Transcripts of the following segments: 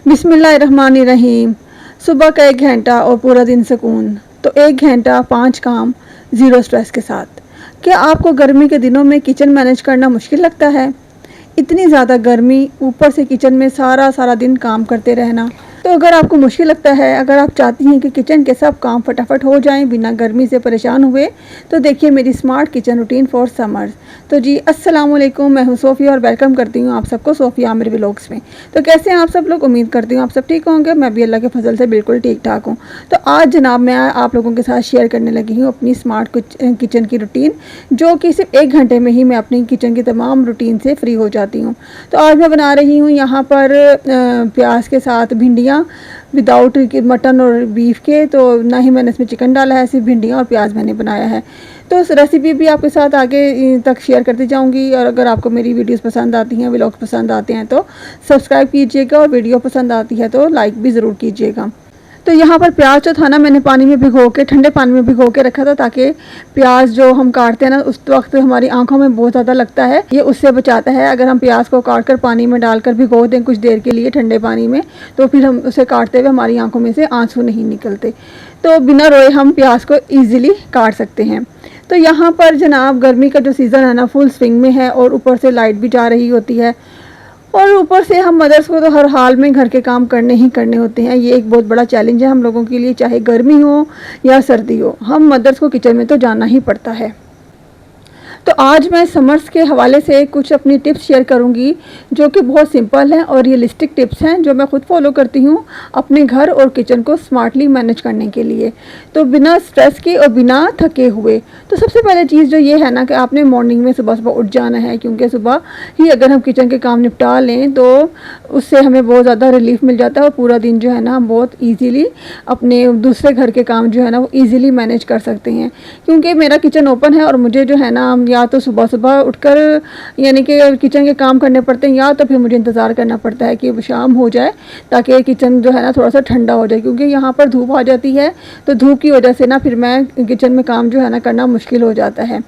बिस्मिल्लाहिर्रहमानिर्रहीम। सुबह का 1 घंटा और पूरा दिन सुकून, तो 1 घंटा 5 काम, ज़ीरो स्ट्रेस के साथ। क्या आपको गर्मी के दिनों में किचन मैनेज करना मुश्किल लगता है? इतनी ज़्यादा गर्मी, ऊपर से किचन में सारा दिन काम करते रहना। तो अगर आपको मुश्किल लगता है, अगर आप चाहती हैं कि किचन के सब काम फटाफट हो जाएं बिना गर्मी से परेशान हुए, तो देखिए मेरी smart kitchen routine for summers. तो जी अस्सलाम वालेकुम, मैं हूं सोफ़िया और वेलकम करती हूं आप सबको सोफ़िया आमिर व्लॉग्स में। तो कैसे हैं आप सब लोग? उम्मीद करती हूं आप सब ठीक होंगे। मैं भी अल्लाह के फजल से बिल्कुल ठीक ठाक हूँ। तो आज जनाब मैं आप लोगों के साथ शेयर करने लगी हूँ अपनी स्मार्ट किचन की रूटीन, जो कि सिर्फ 1 घंटे में ही मैं अपनी किचन की तमाम रूटीन से फ्री हो जाती हूँ। तो आज मैं बना रही हूँ यहाँ पर प्याज के साथ भिंडियाँ विदाउट मटन और बीफ के, तो ना ही मैंने इसमें चिकन डाला है, सिर्फ भिंडियाँ और प्याज मैंने बनाया है। तो उस रेसिपी भी आपके साथ आगे तक शेयर करती जाऊंगी। और अगर आपको मेरी वीडियोस पसंद आती हैं, व्लॉग्स पसंद आते हैं तो सब्सक्राइब कीजिएगा, और वीडियो पसंद आती है तो लाइक भी ज़रूर कीजिएगा। तो यहाँ पर प्याज जो था ना, मैंने पानी में भिगो के, ठंडे पानी में भिगो के रखा था, ताकि प्याज जो हम काटते हैं ना उस वक्त हमारी आंखों में बहुत ज़्यादा लगता है, ये उससे बचाता है। अगर हम प्याज को काट कर पानी में डालकर भिगो दें कुछ देर के लिए ठंडे पानी में, तो फिर हम उसे काटते हुए हमारी आंखों में से आंसू नहीं निकलते। तो बिना रोए हम प्याज को ईजिली काट सकते हैं। तो यहाँ पर जनाब गर्मी का जो सीज़न है ना फुल स्विंग में है, और ऊपर से लाइट भी जा रही होती है, और ऊपर से हम मदर्स को तो हर हाल में घर के काम करने ही करने होते हैं। ये एक बहुत बड़ा चैलेंज है हम लोगों के लिए, चाहे गर्मी हो या सर्दी हो, हम मदर्स को किचन में तो जाना ही पड़ता है। तो आज मैं समर्स के हवाले से कुछ अपनी टिप्स शेयर करूंगी, जो कि बहुत सिंपल हैं और रियलिस्टिक टिप्स हैं, जो मैं खुद फॉलो करती हूं अपने घर और किचन को स्मार्टली मैनेज करने के लिए, तो बिना स्ट्रेस के और बिना थके हुए। तो सबसे पहले चीज़ जो ये है ना कि आपने मॉर्निंग में सुबह सुबह उठ जाना है, क्योंकि सुबह ही अगर हम किचन के काम निपटा लें तो उससे हमें बहुत ज़्यादा रिलीफ मिल जाता है, और पूरा दिन जो है ना हम बहुत ईजीली अपने दूसरे घर के काम जो है ना वो ईजिली मैनेज कर सकते हैं। क्योंकि मेरा किचन ओपन है और मुझे जो है ना या तो सुबह सुबह उठकर यानी कि किचन के काम करने पड़ते हैं, या तो फिर मुझे इंतज़ार करना पड़ता है कि शाम हो जाए, ताकि किचन जो है ना थोड़ा सा ठंडा हो जाए, क्योंकि यहाँ पर धूप आ जाती है। तो धूप की वजह से ना फिर मैं किचन में काम जो है ना करना मुश्किल हो जाता है।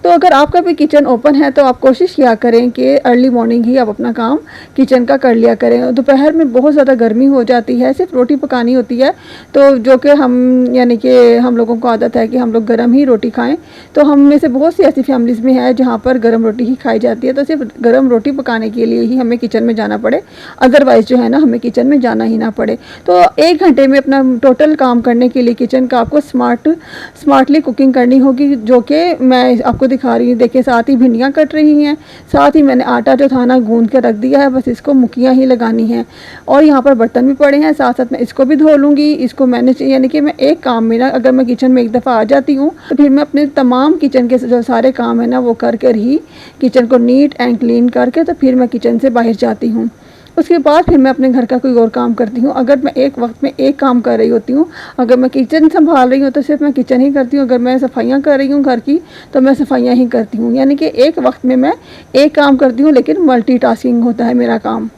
तो अगर आपका भी किचन ओपन है तो आप कोशिश किया करें कि अर्ली मॉर्निंग ही आप अपना काम किचन का कर लिया करें। दोपहर में बहुत ज़्यादा गर्मी हो जाती है, सिर्फ रोटी पकानी होती है, तो जो कि हम यानी कि हम लोगों को आदत है कि हम लोग गर्म ही रोटी खाएं। तो हम में से बहुत सी ऐसी फैमिलीज़ में है जहाँ पर गर्म रोटी ही खाई जाती है, तो सिर्फ गर्म रोटी पकाने के लिए ही हमें किचन में जाना पड़े, अदरवाइज़ जो है ना हमें किचन में जाना ही ना पड़े। तो 1 घंटे में अपना टोटल काम करने के लिए किचन का आपको स्मार्टली कुकिंग करनी होगी, जो कि मैं आपको दिखा रही हूँ। देखिए साथ ही भिंडियाँ कट रही हैं, साथ ही मैंने आटा जो था ना गूंद के रख दिया है, बस इसको मुखियाँ ही लगानी है। और यहाँ पर बर्तन भी पड़े हैं, साथ साथ मैं इसको भी धो लूँगी। इसको मैंने यानी कि मैं एक काम में ना, अगर मैं किचन में एक दफ़ा आ जाती हूँ तो फिर मैं अपने तमाम किचन के जो सारे काम है ना वो कर कर ही किचन को नीट एंड क्लीन करके तो फिर मैं किचन से बाहर जाती हूँ। उसके बाद फिर मैं अपने घर का कोई और काम करती हूँ। अगर मैं एक वक्त में एक काम कर रही होती हूँ, अगर मैं किचन संभाल रही हूँ तो सिर्फ मैं किचन ही करती हूँ, अगर मैं सफाइयाँ कर रही हूँ घर की तो मैं सफाइयाँ ही करती हूँ। यानी कि एक वक्त में मैं एक काम करती हूँ, लेकिन मल्टीटास्किंग होता है मेरा काम।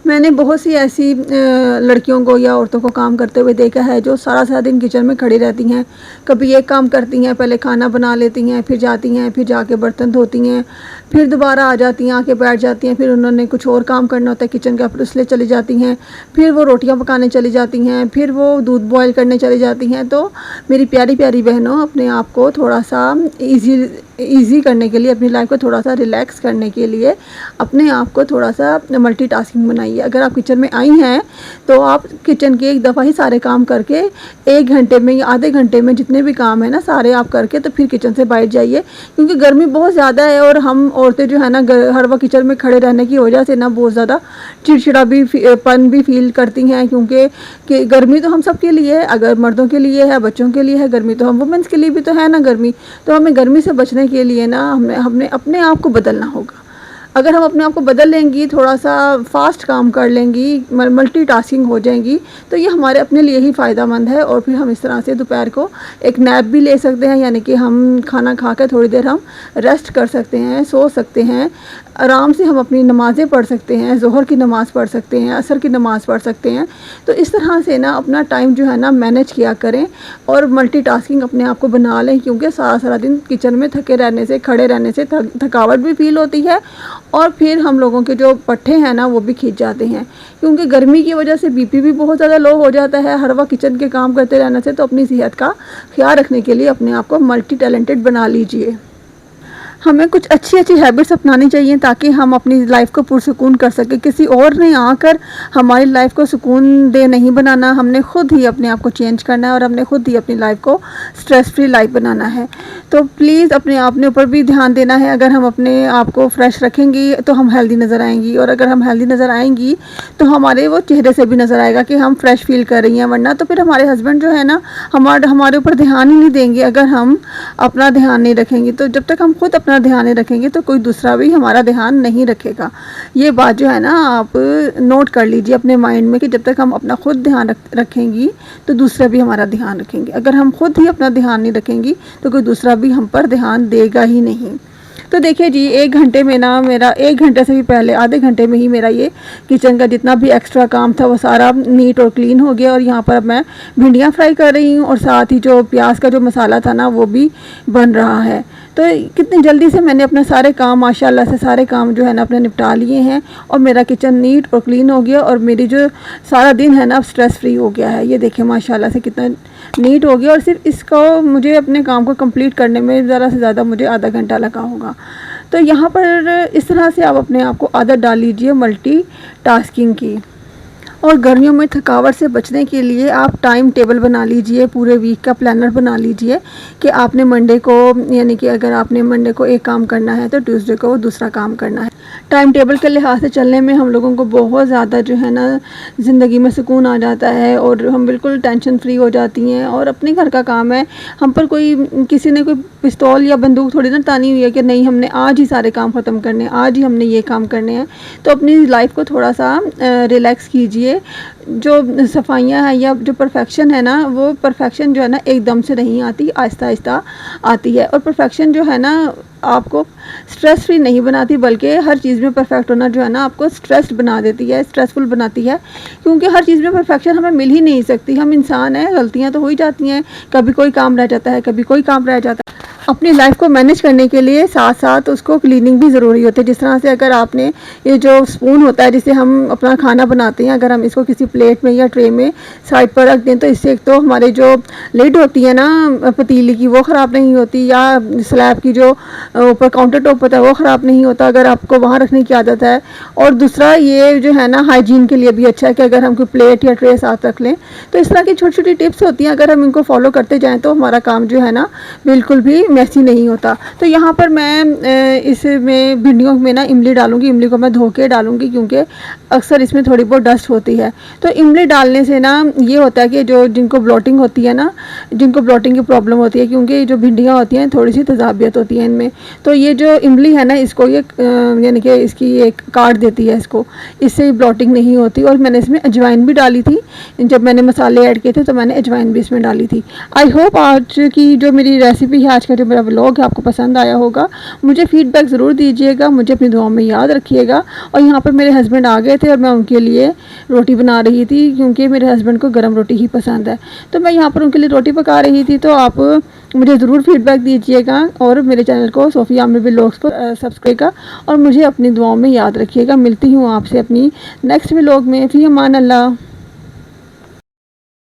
मैंने बहुत सी ऐसी लड़कियों को या औरतों को काम करते हुए देखा है, जो सारा दिन किचन में खड़ी रहती हैं। कभी एक काम करती हैं, पहले खाना बना लेती हैं, फिर जाती हैं, फिर जाके बर्तन धोती हैं, फिर दोबारा आ जाती हैं, आके बैठ जाती हैं, फिर उन्होंने कुछ और काम करना होता है किचन का, फिर इसलिए चली जाती हैं, फिर वो रोटियां पकाने चली जाती हैं, फिर वो दूध बॉयल करने चली जाती हैं। तो मेरी प्यारी प्यारी बहनों, अपने आप को थोड़ा सा ईजी करने के लिए, अपनी लाइफ को थोड़ा सा रिलैक्स करने के लिए अपने आप को थोड़ा सा मल्टीटास्किंग बनाइए। अगर आप किचन में आई हैं तो आप किचन के एक दफ़ा ही सारे काम करके 1 घंटे में या आधे घंटे में जितने भी काम है ना सारे आप करके तो फिर किचन से बाहर जाइए, क्योंकि गर्मी बहुत ज़्यादा है और हम औरतें जो है ना हर वक्त किचन में खड़े रहने की वजह से ना बहुत ज़्यादा चिड़चिड़ा भी पन भी फील करती हैं, क्योंकि गर्मी तो हम सब के लिए है। अगर मर्दों के लिए है, बच्चों के लिए है गर्मी, तो हम वुमेंस के लिए भी तो है ना गर्मी। तो हमें गर्मी से बचने के लिए ना हमने अपने आप को बदलना होगा। अगर हम अपने आप को बदल लेंगी, थोड़ा सा फास्ट काम कर लेंगी, मल्टीटास्किंग हो जाएंगी, तो ये हमारे अपने लिए ही फ़ायदेमंद है। और फिर हम इस तरह से दोपहर को एक नैप भी ले सकते हैं, यानी कि हम खाना खा कर थोड़ी देर हम रेस्ट कर सकते हैं, सो सकते हैं, आराम से हम अपनी नमाज़ें पढ़ सकते हैं, ज़ोहर की नमाज़ पढ़ सकते हैं, असर की नमाज़ पढ़ सकते हैं। तो इस तरह से ना अपना टाइम जो है ना मैनेज किया करें और मल्टीटास्किंग अपने आप को बना लें, क्योंकि सारा दिन किचन में थके रहने से, खड़े रहने से थकावट भी फील होती है, और फिर हम लोगों के जो पट्टे हैं ना वो भी खींच जाते हैं, क्योंकि गर्मी की वजह से बीपी भी बहुत ज़्यादा लो हो जाता है हर वक्त किचन के काम करते रहने से। तो अपनी सेहत का ख्याल रखने के लिए अपने आप को मल्टी टैलेंटेड बना लीजिए। हमें कुछ अच्छी अच्छी हैबिट्स अपनानी चाहिए ताकि हम अपनी लाइफ को पुरसुकून कर सकें। किसी और ने आकर हमारी लाइफ को सुकून दे नहीं बनाना, हमने खुद ही अपने आप को चेंज करना है और हमने खुद ही अपनी लाइफ को स्ट्रेस फ्री लाइफ बनाना है। तो प्लीज़ अपने अपने ऊपर भी ध्यान देना है। अगर हम अपने आप को फ्रेश रखेंगी तो हम हेल्दी नज़र आएंगी, और अगर हम हेल्दी नज़र आएंगी तो हमारे वो चेहरे से भी नज़र आएगा कि हम फ्रेश फील कर रही हैं। वरना तो फिर हमारे हस्बैंड जो है ना हमारे ऊपर ध्यान ही नहीं देंगे अगर हम अपना ध्यान नहीं रखेंगे। तो जब तक हम खुद अपना ध्यान नहीं रखेंगे तो कोई दूसरा भी हमारा ध्यान नहीं रखेगा। ये बात जो है ना आप नोट कर लीजिए अपने माइंड में कि जब तक हम अपना खुद ध्यान रखेंगी तो दूसरे भी हमारा ध्यान रखेंगे। अगर हम खुद ही अपना ध्यान नहीं रखेंगी तो कोई दूसरा भी हम पर ध्यान देगा ही नहीं। तो देखिए जी, 1 घंटे में ना मेरा 1 घंटे से भी पहले आधे घंटे में ही मेरा ये किचन का जितना भी एक्स्ट्रा काम था वो सारा नीट और क्लीन हो गया। और यहाँ पर अब मैं भिंडियाँ फ्राई कर रही हूँ और साथ ही जो प्याज का जो मसाला था ना वो भी बन रहा है। तो कितनी जल्दी से मैंने अपने सारे काम माशाल्लाह से सारे काम जो है ना अपने निपटा लिए हैं और मेरा किचन नीट और क्लीन हो गया और मेरी जो सारा दिन है ना अब स्ट्रेस फ्री हो गया है। ये देखिए माशाल्लाह से कितना नीट हो गया। और सिर्फ इसको मुझे अपने काम को कंप्लीट करने में ज़्यादा से ज़्यादा मुझे आधा घंटा लगा होगा। तो यहाँ पर इस तरह से आप अपने आप को आदत डाल लीजिए मल्टी टास्किंग की। और गर्मियों में थकावट से बचने के लिए आप टाइम टेबल बना लीजिए, पूरे वीक का प्लानर बना लीजिए कि आपने मंडे को, यानी कि अगर आपने मंडे को एक काम करना है तो ट्यूसडे को दूसरा काम करना है। टाइम टेबल के लिहाज से चलने में हम लोगों को बहुत ज़्यादा जो है ना ज़िंदगी में सुकून आ जाता है और हम बिल्कुल टेंशन फ्री हो जाती हैं। और अपने घर का काम है, हम पर किसी ने कोई पिस्तौल या बंदूक थोड़ी ना तानी हुई है कि नहीं हमने आज ही सारे काम ख़त्म करने हैं, आज ही हमने ये काम करने हैं। तो अपनी लाइफ को थोड़ा सा रिलैक्स कीजिए। जो सफाइयाँ हैं या जो परफेक्शन है ना वो परफेक्शन जो है ना एकदम से नहीं आती, आहिस्ता आहिस्ता आती है। और परफेक्शन जो है ना आपको स्ट्रेस फ्री नहीं बनाती, बल्कि हर चीज़ में परफेक्ट होना जो है ना आपको स्ट्रेस्ड बना देती है, स्ट्रेसफुल बनाती है। क्योंकि हर चीज़ में परफेक्शन हमें मिल ही नहीं सकती। हम इंसान हैं, गलतियाँ तो हो ही जाती हैं, कभी कोई काम रह जाता है, कभी कोई काम रह जाता है। अपनी लाइफ को मैनेज करने के लिए साथ साथ उसको क्लीनिंग भी ज़रूरी होती है। जिस तरह से अगर आपने ये जो स्पून होता है जिससे हम अपना खाना बनाते हैं, अगर हम इसको किसी प्लेट में या ट्रे में साइड पर रख दें तो इससे एक तो हमारे जो लिड होती है ना पतीली की वो ख़राब नहीं होती, या स्लैब की जो ऊपर काउंटर टॉप होता है वो ख़राब नहीं होता अगर आपको वहाँ रखने की आदत है। और दूसरा ये जो है ना हाइजीन के लिए भी अच्छा है कि अगर हम कोई प्लेट या ट्रे साथ रख लें। तो इस तरह की छोटी छोटी टिप्स होती हैं, अगर हम इनको फॉलो करते जाएँ तो हमारा काम जो है ना बिल्कुल भी मैसी नहीं होता। तो यहाँ पर मैं इसमें भिंडियों में ना इमली डालूंगी। इमली को मैं धो के डालूंगी क्योंकि अक्सर इसमें थोड़ी बहुत डस्ट होती है। तो इमली डालने से ना ये होता है कि जो जिनको ब्लोटिंग होती है ना, जिनको ब्लोटिंग की प्रॉब्लम होती है, क्योंकि जो भिंडियाँ होती हैं थोड़ी सी तेज़ाबियत होती है इनमें, तो ये जो इमली है ना इसको ये यानी कि इसकी एक काट देती है इसको, इससे ब्लोटिंग नहीं होती। और मैंने इसमें अजवाइन भी डाली थी, जब मैंने मसाले ऐड किए थे तो मैंने अजवाइन भी इसमें डाली थी। आई होप आज की जो मेरी रेसिपी है, आज का जो मेरा व्लॉग है आपको पसंद आया होगा। मुझे फीडबैक ज़रूर दीजिएगा, मुझे अपनी दुआओं में याद रखिएगा। और यहाँ पर मेरे हस्बैंड आ गए थे और मैं उनके लिए रोटी बना रही थी क्योंकि मेरे हस्बैंड को गर्म रोटी ही पसंद है। तो मैं यहाँ पर उनके लिए रोटी पका रही थी। तो आप मुझे ज़रूर फीडबैक दीजिएगा और मेरे चैनल को सोफिया आमिर व्लॉग्स को सब्सक्राइब का और मुझे अपनी दुआओं में याद रखिएगा। मिलती हूँ आपसे अपनी नेक्स्ट व्लॉग में। फ़ी अमान अल्लाह।